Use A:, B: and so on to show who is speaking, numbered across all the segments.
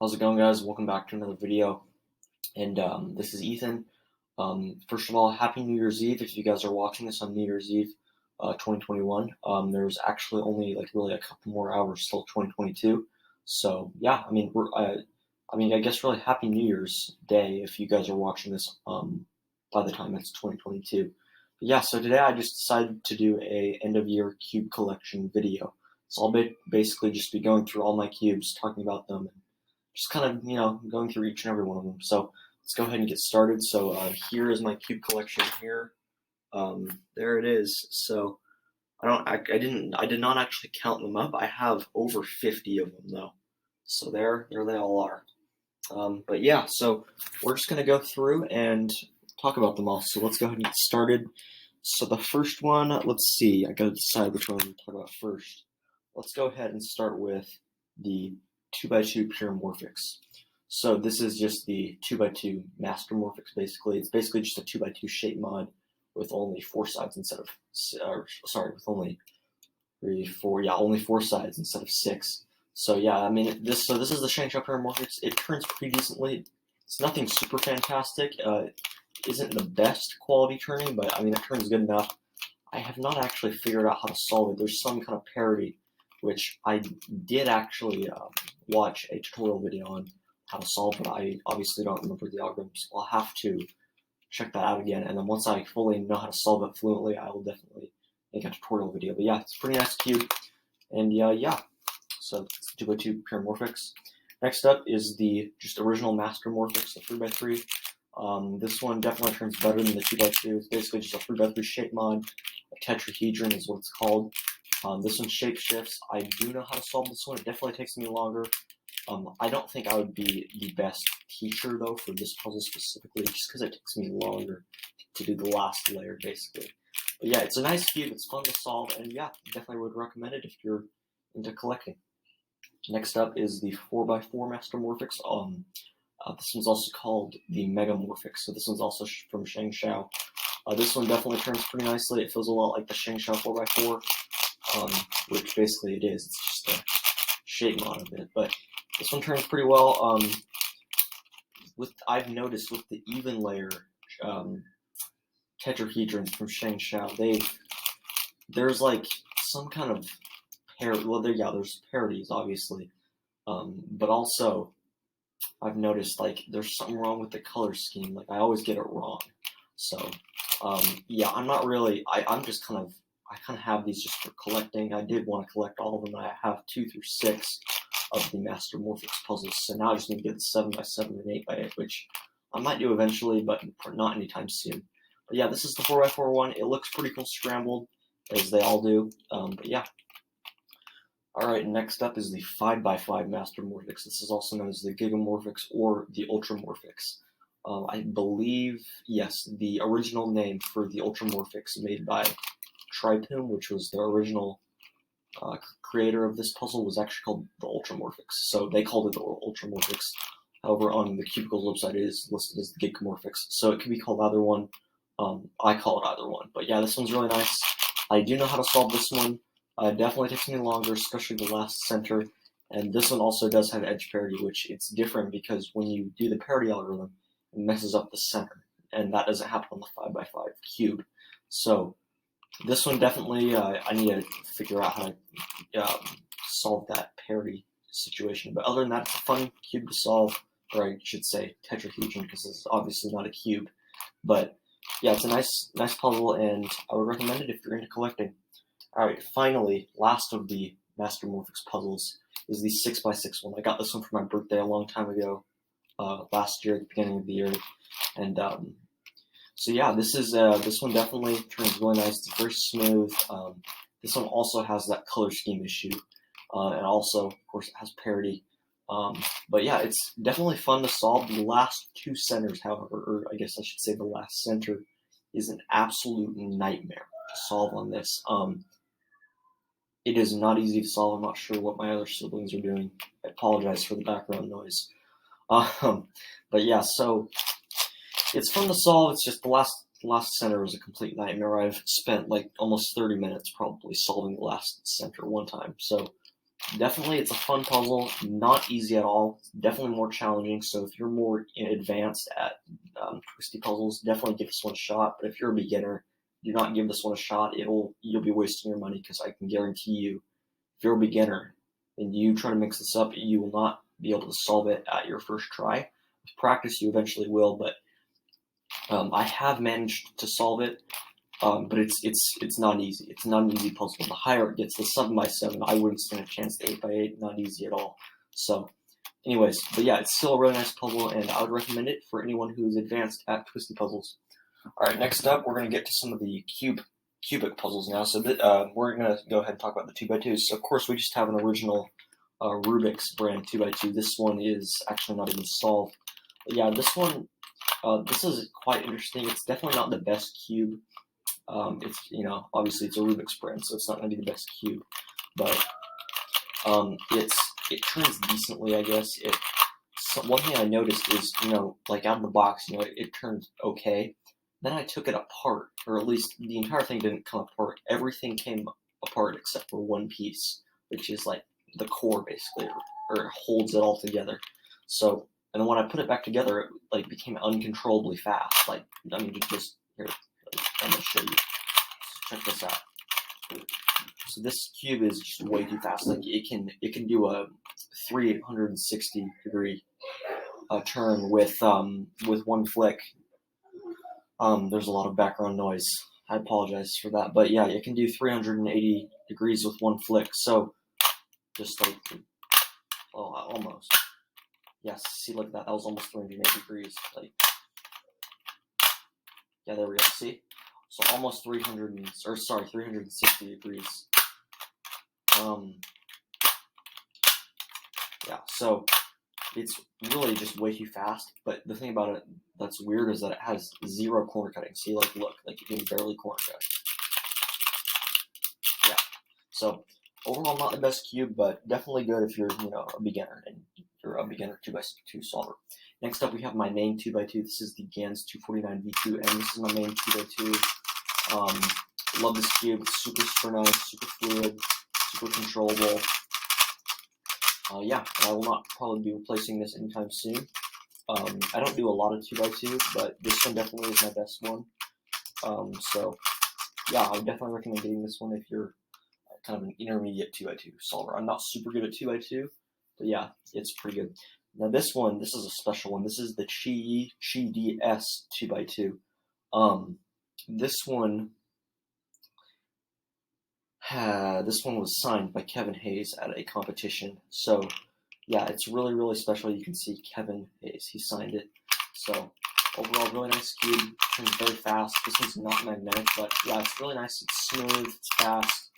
A: How's it going, guys? Welcome back to another video. And this is Ethan. First of all, Happy New Year's Eve. If you guys are watching this on New Year's Eve, 2021. There's actually only really a couple more hours till 2022. So yeah, I guess really Happy New Year's Day if you guys are watching this by the time it's 2022. But yeah, so today I just decided to do a end of year cube collection video. So I'll basically just be going through all my cubes, talking about them, and just kind of, going through each and every one of them. So let's go ahead and get started. So here is my cube collection here. There it is. So I did not actually count them up. I have over 50 of them though. So there they all are. But yeah, so we're just gonna go through and talk about them all. So let's go ahead and get started. So the first one, let's see. I gotta decide which one to talk about first. Let's go ahead and start with the 2x2 pure Morphics. So this is just the 2x2 Master Morphics, basically. It's basically just a 2x2 shape mod with only 4 sides instead of, with only only 4 sides instead of 6. So yeah, this is the Shengshou Paraminks. It turns pretty decently. It's nothing super fantastic. Isn't the best quality turning, but it turns good enough. I have not actually figured out how to solve it. There's some kind of parity, which I did actually watch a tutorial video on how to solve, but I obviously don't remember the algorithm, so I'll have to check that out again. And then once I fully know how to solve it fluently, I will definitely make a tutorial video. But yeah, it's a pretty nice cube. And yeah, so it's 2x2 pure Morphics. Next up is the just original Master Morphics, the 3x3. This one definitely turns better than the 2x2. It's basically just a 3x3 shape mod. A tetrahedron is what it's called. This one shape shifts. I do know how to solve this one. It definitely takes me longer. I don't think I would be the best teacher though for this puzzle specifically, just because it takes me longer to do the last layer basically. But yeah, it's a nice cube. It's fun to solve, and yeah, definitely would recommend it if you're into collecting. Next up is the 4x4 Master Morphics. This one's also called the Mega Morphics. So this one's also from Shengshou. This one definitely turns pretty nicely. It feels a lot like the Shengshou 4x4. Which basically it is. It's just a shape mod of it, but this one turns pretty well. I've noticed with the even layer tetrahedrons from Shengshou, there's like some kind of there's parodies obviously, but also I've noticed there's something wrong with the color scheme. I always get it wrong. So yeah, I'm just kind of. I kind of have these just for collecting. I did want to collect all of them. I have 2 through 6 of the Master Morphics puzzles. So now I just need to get the 7x7 and 8x8, which I might do eventually, but not anytime soon. But yeah, this is the 4x4 one. It looks pretty cool scrambled, as they all do. But yeah. Alright, next up is the 5x5 Master Morphics. This is also known as the Gigamorphics or the Ultra Morphics. I believe, yes, the original name for the Ultra Morphics made by Tripum, which was the original creator of this puzzle, was actually called the Ultra Morphics. So they called it the Ultra Morphics. However, on the Cubicle's website, it is listed as the Gigamorphics. So it could be called either one. I call it either one. But yeah, this one's really nice. I do know how to solve this one. It definitely takes me longer, especially the last center. And this one also does have edge parity, which it's different because when you do the parity algorithm, it messes up the center. And that doesn't happen on the 5x5 cube. So this one definitely, I need to figure out how to solve that parity situation. But other than that, it's a fun cube to solve, or I should say tetrahedron, because it's obviously not a cube. But yeah, it's a nice puzzle, and I would recommend it if you're into collecting. Alright, finally, last of the Master Morphics puzzles is the 6x6 one. I got this one for my birthday a long time ago, last year at the beginning of the year, and so yeah, this one definitely turns really nice. It's very smooth. This one also has that color scheme issue, and also, of course, it has parity. But yeah, it's definitely fun to solve. The last 2 centers, however, or I guess I should say the last center, is an absolute nightmare to solve on this. It is not easy to solve. I'm not sure what my other siblings are doing. I apologize for the background noise. But yeah, so it's fun to solve. It's just the last center was a complete nightmare. I've spent almost 30 minutes probably solving the last center one time. So definitely it's a fun puzzle, not easy at all. It's definitely more challenging. So if you're more advanced at twisty puzzles, definitely give this one a shot. But if you're a beginner, do not give this one a shot. You'll be wasting your money, because I can guarantee you, if you're a beginner and you try to mix this up, you will not be able to solve it at your first try. With practice, you eventually will, but I have managed to solve it, but it's not easy. It's not an easy puzzle. The higher it gets, the 7x7, I wouldn't stand a chance. The 8x8, not easy at all. So, anyways, but yeah, it's still a really nice puzzle, and I would recommend it for anyone who is advanced at twisty puzzles. All right, next up, we're going to get to some of the cubic puzzles now. So we're going to go ahead and talk about the 2x2s. So, of course, we just have an original Rubik's brand 2x2. This one is actually not even solved. But yeah, this one, this is quite interesting. It's definitely not the best cube. It's, obviously it's a Rubik's brand, so it's not going to be the best cube. But it turns decently, I guess. One thing I noticed is, like out of the box, it turns okay. Then I took it apart, or at least the entire thing didn't come apart. Everything came apart except for one piece, which is like the core, basically, or it holds it all together. So, and then when I put it back together, it like became uncontrollably fast. Like, I mean, just here, I'm gonna show you. Check this out. So this cube is just way too fast. Like it can do a 360-degree turn with one flick. There's a lot of background noise. I apologize for that, but yeah, it can do 380 degrees with one flick. So just like, almost. Yes, see, look at that. That was almost 380 degrees. Like, yeah, there we go. See, so almost 360 degrees. Yeah, so it's really just way too fast. But the thing about it that's weird is that it has zero corner cutting. See, like, look, like you can barely corner cut. Yeah. So overall, not the best cube, but definitely good if you're, a beginner and you're a beginner 2x2 solver. Next up, we have my main 2x2. This is the Gans 249 V2, and this is my main 2x2. Love this cube. It's super nice, super fluid, super controllable. Yeah, I will not probably be replacing this anytime soon. I don't do a lot of 2x2, but this one definitely is my best one. So yeah, I would definitely recommend getting this one if you're kind of an intermediate 2x2 solver. I'm not super good at 2x2, but yeah, it's pretty good. Now this is a special one. This is the Chi DS 2x2. This one was signed by Kevin Hayes at a competition. So yeah, it's really special. You can see Kevin Hayes, he signed it. So overall, really nice cube. Turns very fast. This one's not magnetic, but yeah, it's really nice. It's smooth, it's fast.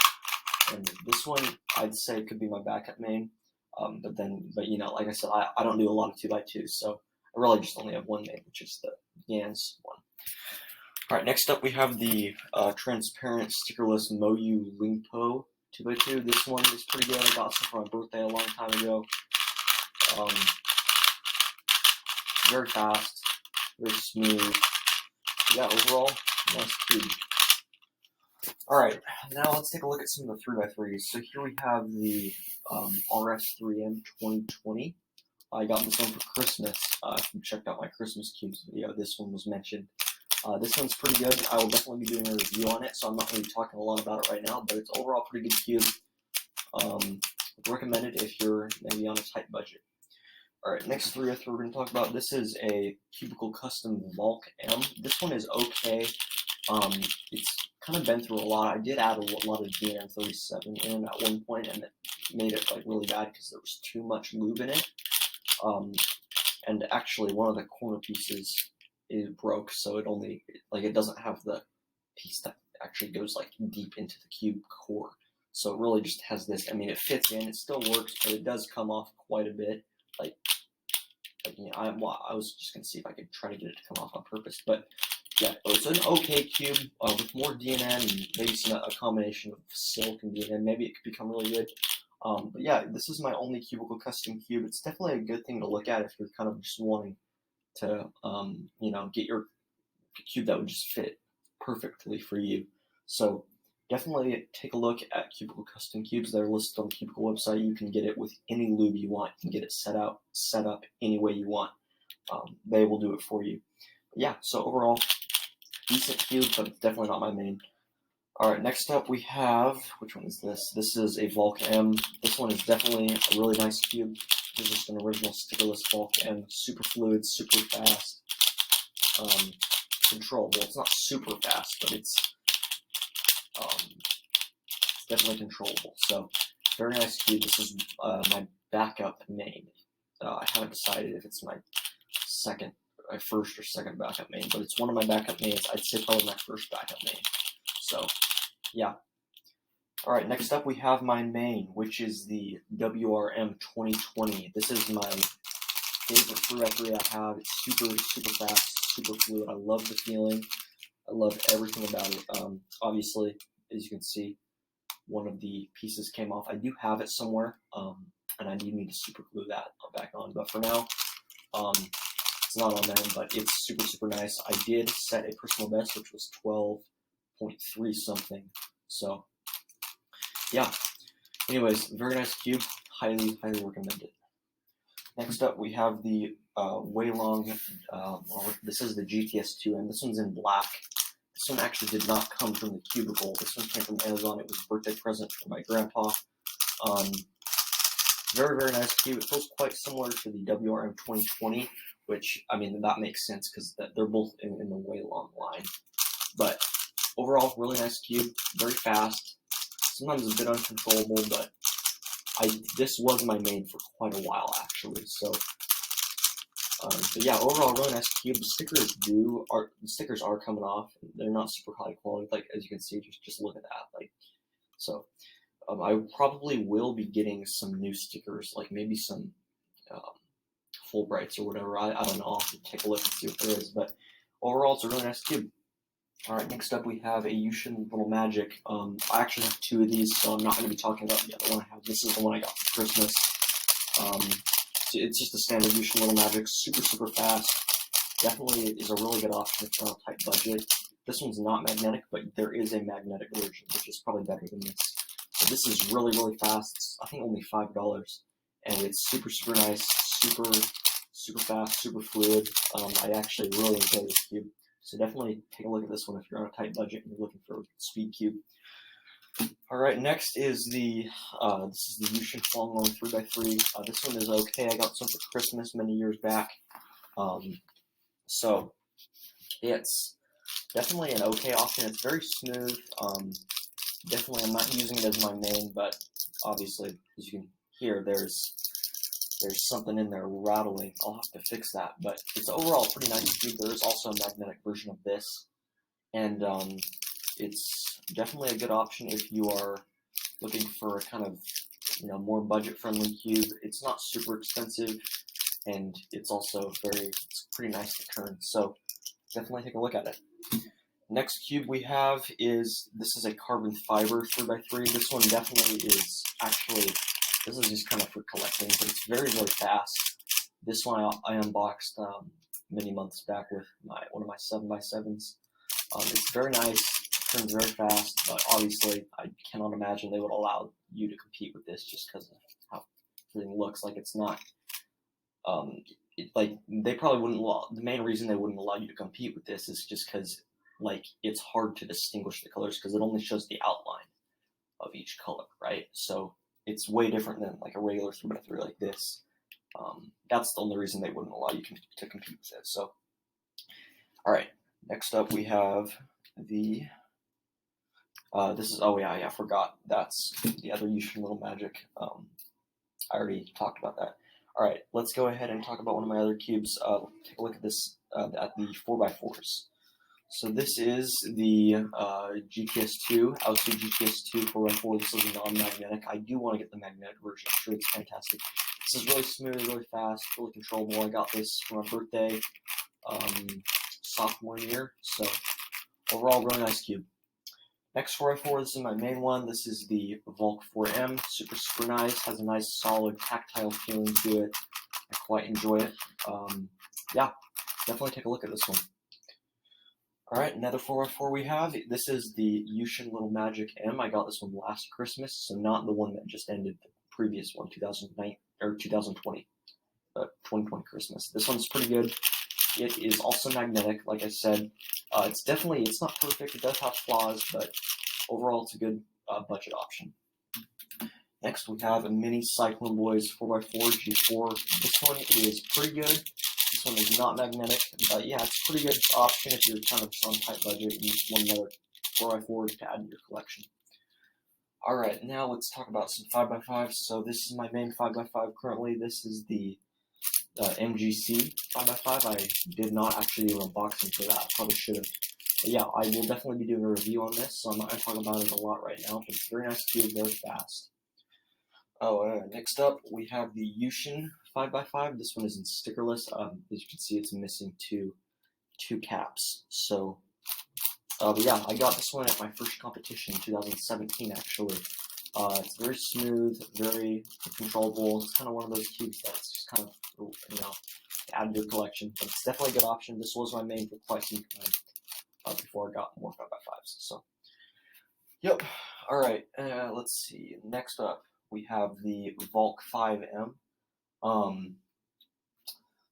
A: And this one, I'd say, could be my backup main. But like I said, I don't do a lot of 2x2s, so I really just only have one main, which is the Gans one. All right, next up we have the transparent stickerless Moyu Lingpo 2x2. This one is pretty good. I got this for my birthday a long time ago. Very fast, very smooth. Yeah, overall, nice cube. Alright, now let's take a look at some of the 3x3s. So here we have the RS3M 2020. I got this one for Christmas. If you checked out my Christmas cubes video, this one was mentioned. This one's pretty good. I will definitely be doing a review on it, so I'm not going to be talking a lot about it right now, but it's overall pretty good cube. I'd recommend it if you're maybe on a tight budget. Alright, next 3x3 we're going to talk about. This is a Cubicle Custom Valk M. This one is okay. It's kind of been through a lot. I did add a lot of DNM37 in at one point, and it made it like really bad because there was too much lube in it. And actually, one of the corner pieces is broke, so it doesn't have the piece that actually goes like deep into the cube core. So it really just has this. I mean, it fits in, it still works, but it does come off quite a bit. I was just gonna see if I could try to get it to come off on purpose, but yeah, it's an okay cube with more DNM and maybe a combination of silk and DNM. Maybe it could become really good. But yeah, this is my only Cubicle Custom cube. It's definitely a good thing to look at if you're kind of just wanting to, get your cube that would just fit perfectly for you. So definitely take a look at Cubicle Custom Cubes. They're listed on the Cubicle website. You can get it with any lube you want. You can get it set up any way you want. They will do it for you. But yeah, so overall, decent cube, but it's definitely not my main. Alright, next up we have, which one is this? This is a Valk M. This one is definitely a really nice cube. This is just an original stickerless Valk M. Super fluid, super fast, controllable. It's not super fast, but it's definitely controllable. So, very nice cube. This is my backup main. I haven't decided if it's my first or second backup main, but it's one of my backup mains. I'd say probably my first backup main. So, yeah. Alright, next up we have my main, which is the WRM 2020. This is my favorite 3x3 I have. It's super, super fast, super fluid. I love the feeling. I love everything about it. Obviously, as you can see, one of the pieces came off. I do have it somewhere, and I do need to super glue that back on. But for now, it's not on there, but it's super, super nice. I did set a personal best, which was 12.3 something. So, yeah. Anyways, very nice cube. Highly, highly recommend it. Next up, we have the Weilong. This is the GTS2, and this one's in black. This one actually did not come from the Cubicle. This one came from Amazon. It was a birthday present for my grandpa. Very, very nice cube. It feels quite similar to the WRM 2020, which, I mean, that makes sense because they're both in the Weilong line. But overall, really nice cube. Very fast. Sometimes a bit uncontrollable, but this was my main for quite a while, actually. So, but yeah, overall, really nice cube. The stickers are coming off. They're not super high quality, like as you can see. Just look at that. Like, so I probably will be getting some new stickers, like maybe some Fulbrights or whatever. I don't know. I'll have to take a look and see what there is. But overall, it's a really nice cube. Alright, next up we have a Yushin Little Magic. I actually have two of these, so I'm not going to be talking about the other one I have. This is the one I got for Christmas. It's just a standard Yushin Little Magic, super, super fast. Definitely is a really good option if you're on a tight budget. This one's not magnetic, but there is a magnetic version, which is probably better than this. So this is really, really fast. It's, I think, only $5, and it's super, super nice, super, super fast, super fluid. I actually really enjoy this cube. So definitely take a look at this one if you're on a tight budget and you're looking for a speed cube. Alright, next is the Yushin Long 3x3. This one is okay. I got this one for Christmas many years back. So it's definitely an okay option. It's very smooth. Definitely I'm not using it as my main, but obviously, as you can hear, there's something in there rattling. I'll have to fix that, but it's overall a pretty nice cube. There is also a magnetic version of this, and it's definitely a good option if you are looking for a kind of, more budget-friendly cube. It's not super expensive, and it's also it's pretty nice to turn. So definitely take a look at it. Next cube we have this is a carbon fiber 3x3. This one definitely is actually. This is just kind of for collecting, but it's very, very fast. This one I unboxed many months back with one of my 7x7s. It's very nice, turns very fast, but obviously I cannot imagine they would allow you to compete with this just because of how everything looks. Like it's not, they probably wouldn't. The main reason they wouldn't allow you to compete with this is just because it's hard to distinguish the colors because it only shows the outline of each color, right? So it's way different than like a regular 3x3 like this. That's the only reason they wouldn't allow you to compete with it. So, all right. Next up, we have the. This is I forgot. That's the other Yushin Little Magic. I already talked about that. All right, let's go ahead and talk about one of my other cubes. Take a look at this at the 4x4s. So this is the GTS2, Outsuit GTS2 4x4. This is non-magnetic. I do want to get the magnetic version. I'm sure it's fantastic. This is really smooth, really fast, really controllable. I got this for my birthday sophomore year. So overall, really nice cube. Next 4x4, this is my main one. This is the Valk 4M. Super, super nice. Has a nice, solid, tactile feeling to it. I quite enjoy it. Yeah, definitely take a look at this one. Alright, another 4x4 we have. This is the Yushin Little Magic M. I got this one last Christmas, so not the one that just ended, the previous one, 2009 or 2020. 2020 Christmas. This one's pretty good. It is also magnetic, like I said. It's not perfect, it does have flaws, but overall it's a good budget option. Next we have a mini Cyclone Boys 4x4 G4. This one is pretty good. This one is not magnetic, but yeah, it's a pretty good option if you're kind of on a tight budget and you just want another 4x4 to add to your collection. Alright, now let's talk about some 5x5s. So this is my main 5x5 currently. This is the MGC 5x5. I did not actually do an unboxing for that. Probably should have. But yeah, I will definitely be doing a review on this, so I'm not going to talk about it a lot right now, but it's a very nice cube, very fast. Next up, we have the Yushin 5x5. This one is in stickerless. As you can see, it's missing two caps. So, but yeah, I got this one at my first competition in 2017, actually. It's very smooth, very controllable. It's kind of one of those cubes that's just kind of, add to your collection. But it's definitely a good option. This was my main for quite some time before I got more 5x5s. So, yep. All right. Let's see. Next up, we have the Valk 5M.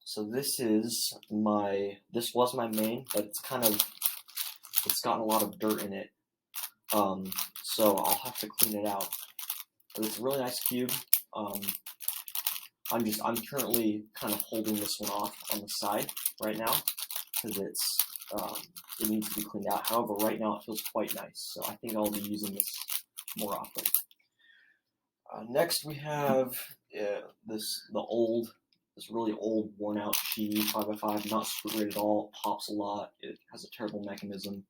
A: So this was my main, but it's gotten a lot of dirt in it. So I'll have to clean it out. But it's a really nice cube. I'm currently kind of holding this one off on the side right now because it needs to be cleaned out. However, right now it feels quite nice, so I think I'll be using this more often. Next we have this really old, worn-out Chi 5x5, not super great at all. It pops a lot. It has a terrible mechanism.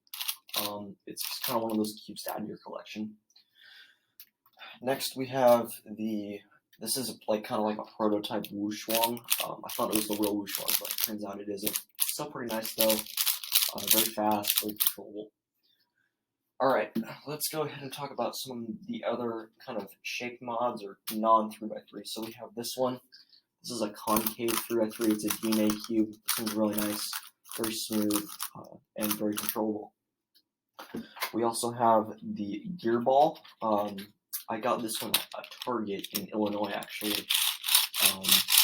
A: It's just kind of one of those cubes to add to your collection. Next we have this is kind of like a prototype Wuxuang. I thought it was the real Wuxuang, but it turns out it isn't. It's still pretty nice though. Very fast, very controllable. Alright, let's go ahead and talk about some of the other kind of shape mods or non-3x3. So we have this one. This is a concave 3x3. It's a DNA cube. This one's really nice, very smooth, and very controllable. We also have the Gearball. I got this one at Target in Illinois, actually.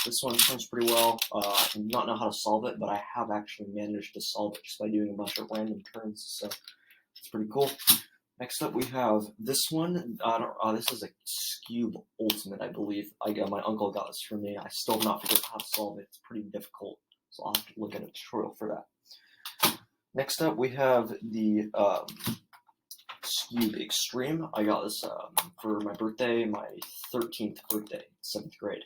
A: This one turns pretty well. I do not know how to solve it, but I have actually managed to solve it just by doing a bunch of random turns, so it's pretty cool. Next up, we have this one. This is a Skewb Ultimate, I believe. My uncle got this for me. I still have not figured out how to solve it. It's pretty difficult, so I'll have to look at a tutorial for that. Next up, we have the Skewb Extreme. I got this for my birthday, my 13th birthday, 7th grade.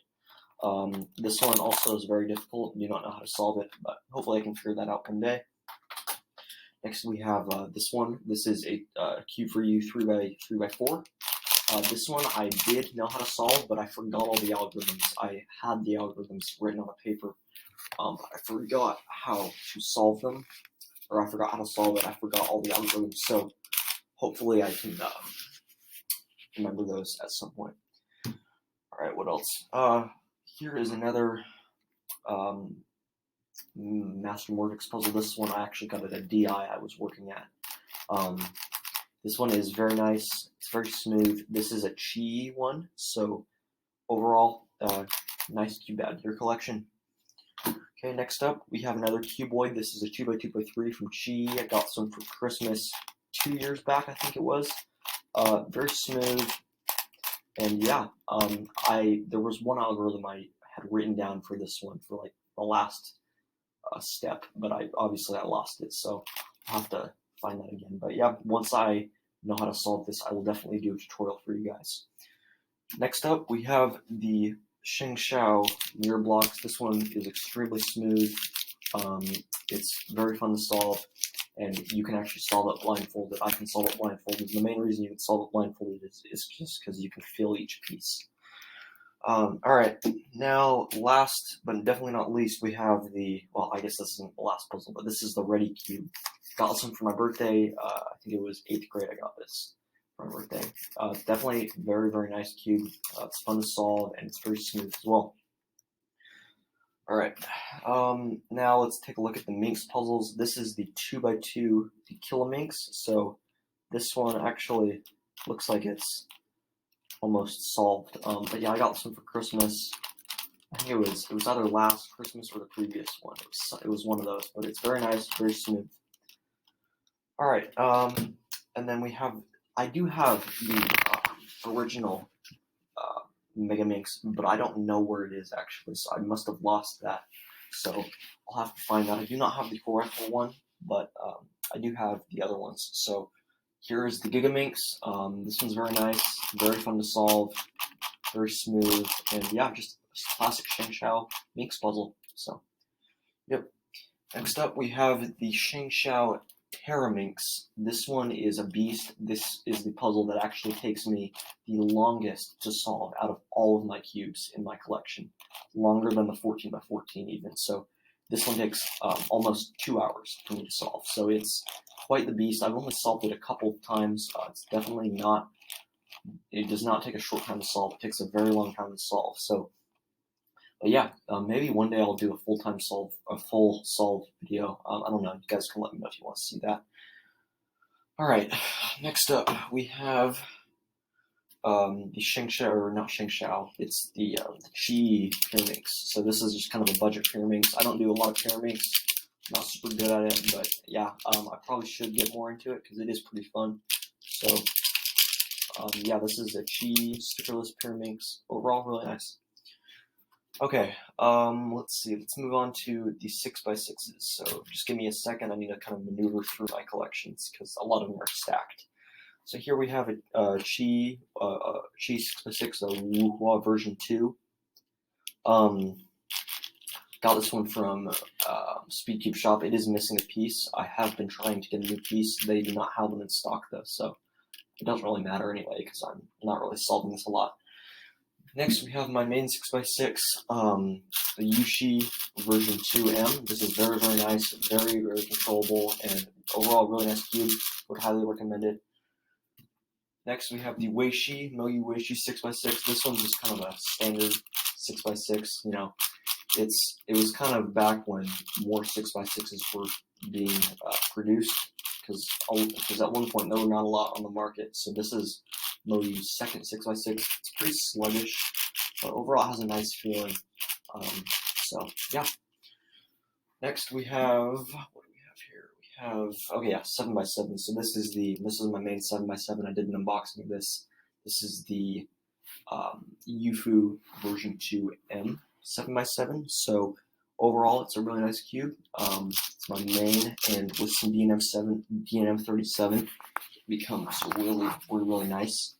A: This one also is very difficult. I do not know how to solve it, but hopefully I can figure that out one day. Next we have this one. This is a Cube for You 3x4. This one I did know how to solve, but I forgot all the algorithms. I had the algorithms written on a paper. I forgot how to solve them, or I forgot how to solve it. I forgot all the algorithms, so hopefully I can remember those at some point. Alright, what else? Here is another Master Morphics puzzle. This one I actually got at a DI I was working at. This one is very nice. It's very smooth. This is a Chi one, so overall, nice cube add to your collection. Okay, next up, we have another cuboid. This is a 2x2x3 from Chi. I got some for Christmas 2 years back, I think it was. Very smooth. And yeah, there was one algorithm I had written down for this one for like the last step, but I lost it, so I'll have to find that again. But yeah, once I know how to solve this, I will definitely do a tutorial for you guys. Next up, we have the Shengshou mirror blocks. This one is extremely smooth. It's very fun to solve, and you can actually solve it blindfolded. I can solve it blindfolded. The main reason you can solve it blindfolded is just because you can feel each piece. Alright, now last but definitely not least, we have well, I guess this isn't the last puzzle, but this is the Ready Cube. Got this one for my birthday. I think it was 8th grade I got this for my birthday. Definitely very, very nice cube. It's fun to solve, and it's very smooth as well. Alright, now let's take a look at the Minx Puzzles. This is the 2x2 the Gigaminx, so this one actually looks like it's almost solved. But yeah, I got this one for Christmas. I think it was either last Christmas or the previous one. It was one of those, but it's very nice, very smooth. Alright, and then I do have the original Gigaminx, but I don't know where it is actually, so I must have lost that. So I'll have to find out. I do not have the original one, but I do have the other ones. So here is the Gigaminx. This one's very nice, very fun to solve, very smooth, and yeah, just a classic Shengshou Minx puzzle. So, yep. Next up, we have the Shengshou Paraminks. This one is a beast. This is the puzzle that actually takes me the longest to solve out of all of my cubes in my collection. Longer than the 14x14 even. So this one takes almost 2 hours for me to solve. So it's quite the beast. I've only solved it a couple of times. It's definitely not, it does not take a short time to solve. It takes a very long time to solve. So, but yeah, maybe one day I'll do a full solve video. I don't know. You guys can let me know if you want to see that. All right. Next up, we have the Shengshou, or not Shengshou. It's the Chi Paraminks. So this is just kind of a budget Paraminks. I don't do a lot of Paraminks. Not super good at it, but yeah, I probably should get more into it because it is pretty fun. So yeah, this is a Chi stickerless Paraminks. Overall, really nice. Okay, let's see. Let's move on to the 6x6s. So just give me a second. I need to kind of maneuver through my collections because a lot of them are stacked. So here we have a Chi 6x6 Wuhua version 2. Got this one from Speedcube Shop. It is missing a piece. I have been trying to get a new piece. They do not have them in stock though, so it doesn't really matter anyway because I'm not really solving this a lot. Next, we have my main 6x6, the Yushin version 2M. This is very, very nice, very, very controllable, and overall really nice cube. Would highly recommend it. Next, we have the Weishi, Moyu Weishi 6x6. This one's just kind of a standard 6x6. You know, it was kind of back when more 6x6s were being produced, because at one point there were not a lot on the market. So this is Moyu's second 6x6. It's pretty sluggish, but overall it has a nice feeling. So yeah. Next we have, what do we have here? We have, okay, yeah, 7x7. So this is my main 7x7. I did an unboxing of this. This is the Yufu version 2M 7x7. So overall, it's a really nice cube. It's my main, and with some DNM 37, it becomes really, really nice.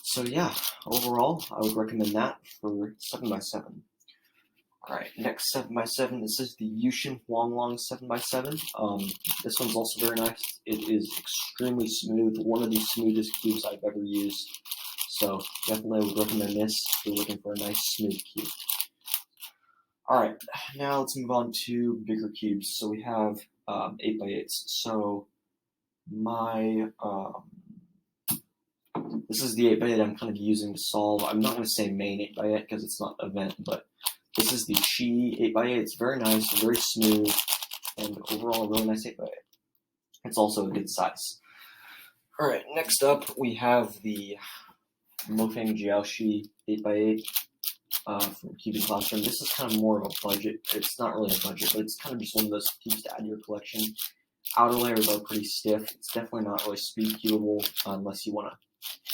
A: So yeah, overall, I would recommend that for 7x7. Alright, next 7x7, this is the Yushin Huanglong 7x7. This one's also very nice. It is extremely smooth, one of the smoothest cubes I've ever used. So definitely would recommend this if you're looking for a nice smooth cube. Alright, now let's move on to bigger cubes. So we have 8x8s. So my this is the 8x8 I'm kind of using to solve. I'm not going to say main 8x8 because it's not event, but this is the Chi 8x8. It's very nice, very smooth, and overall a really nice 8x8. It's also a good size. Alright, next up we have the Mofang Jiaoshi 8x8 from Cubic Classroom. This is kind of more of a budget. It's not really a budget, but it's kind of just one of those cubes to add to your collection. Outer layers are pretty stiff. It's definitely not really speed cubable unless you want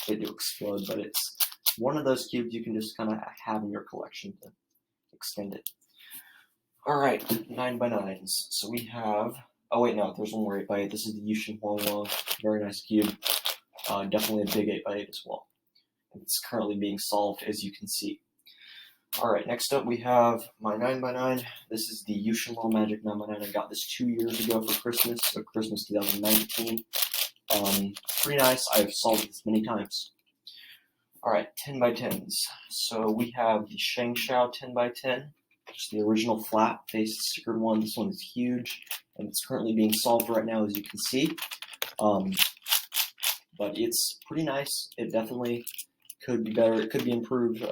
A: it to explode, but it's one of those cubes you can just kind of have in your collection to extend it. Alright, 9x9s. So we have, oh wait, no, there's one more 8x8. This is the Yushin Huanglong. Very nice cube. Definitely a big 8x8 as well. It's currently being solved, as you can see. Alright, next up we have my 9x9. This is the Yushin Little Magic 9x9. I got this 2 years ago for Christmas, so Christmas 2019. Pretty nice. I've solved this many times. Alright, 10x10s. So we have the Shengshou 10x10, just the original flat face stickered one. This one is huge, and it's currently being solved right now, as you can see. But it's pretty nice. It definitely could be better. It could be improved.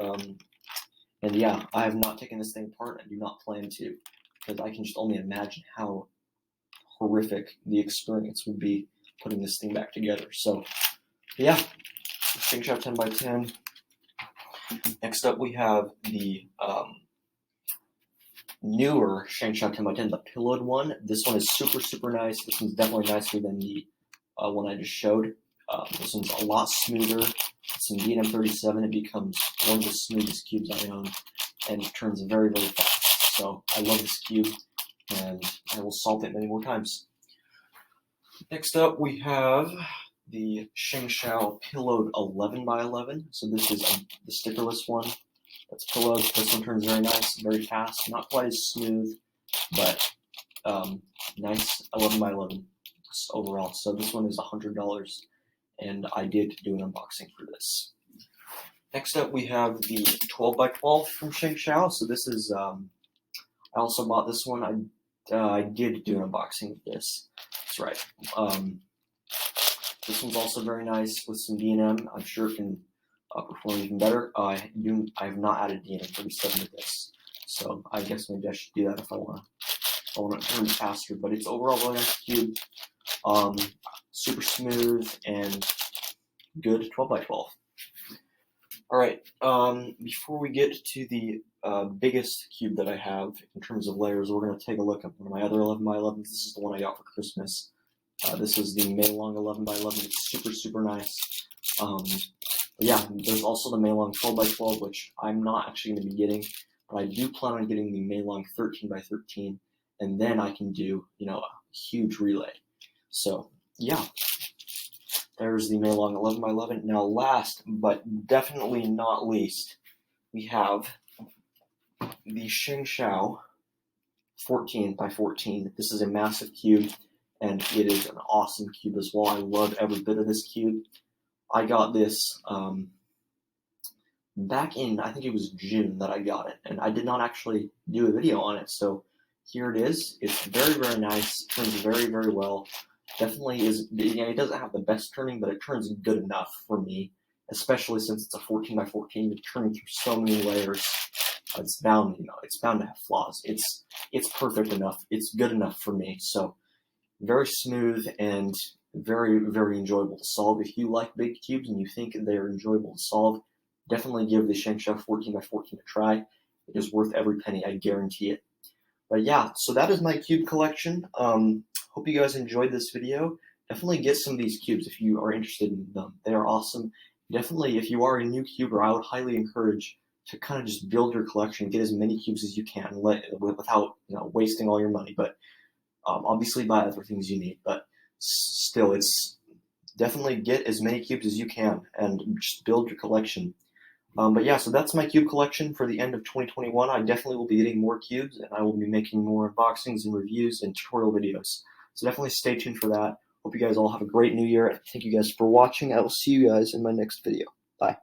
A: And yeah, I have not taken this thing apart. I do not plan to, because I can just only imagine how horrific the experience would be putting this thing back together. So yeah, Shengshou 10x10. Next up we have the newer Shengshou 10x10, the Pillowed one. This one is super nice. This one's definitely nicer than the one I just showed. This one's a lot smoother. It's indeed M37. It becomes one of the smoothest cubes I own, and it turns very fast. So I love this cube, and I will solve it many more times. Next up, we have the Shengshou Pillowed 11x11. So this is the stickerless one that's pillowed. This one turns very nice, very fast, not quite as smooth, but nice 11x11 overall. So this one is $100, and I did do an unboxing for this. Next up, we have the 12x12 from Shengshou. So this is, I also bought this one. I did do an unboxing of this. That's right. This one's also very nice with some D&M. I'm sure it can perform even better. I have not added D&M37 to this, so I guess maybe I should do that if I want to turn faster. But it's overall really nice cube, super smooth and good 12x12. All right. Before we get to the biggest cube that I have in terms of layers, we're going to take a look at one of my other 11x11s. This is the one I got for Christmas. This is the Maylong 11x11. It's super nice. Yeah, there's also the Maylong 12x12, which I'm not actually going to be getting, but I do plan on getting the Maylong 13x13, and then I can do, a huge relay. So yeah, there's the Maylong 11x11. Now, last but definitely not least, we have the Shengshou 14x14. This is a massive cube, and it is an awesome cube as well. I love every bit of this cube. I got this back in, I think it was June that I got it, and I did not actually do a video on it, so here it is. It's very nice, turns very well. Definitely is, it doesn't have the best turning, but it turns good enough for me, especially since it's a 14x14. You're turning through so many layers. It's bound, it's bound to have flaws. It's perfect enough. It's good enough for me. So very smooth and very enjoyable to solve. If you like big cubes and you think they're enjoyable to solve, definitely give the Shengshou 14x14 a try. It is worth every penny, I guarantee it. But yeah, so that is my cube collection. Hope you guys enjoyed this video. Definitely get some of these cubes if you are interested in them. They are awesome. Definitely, if you are a new cuber, I would highly encourage to kind of just build your collection, get as many cubes as you can without wasting all your money. But obviously buy other things you need. But still, it's definitely get as many cubes as you can and just build your collection. But yeah, so that's my cube collection for the end of 2021. I definitely will be getting more cubes, and I will be making more unboxings and reviews and tutorial videos. So definitely stay tuned for that. Hope you guys all have a great new year. Thank you guys for watching. I will see you guys in my next video. Bye.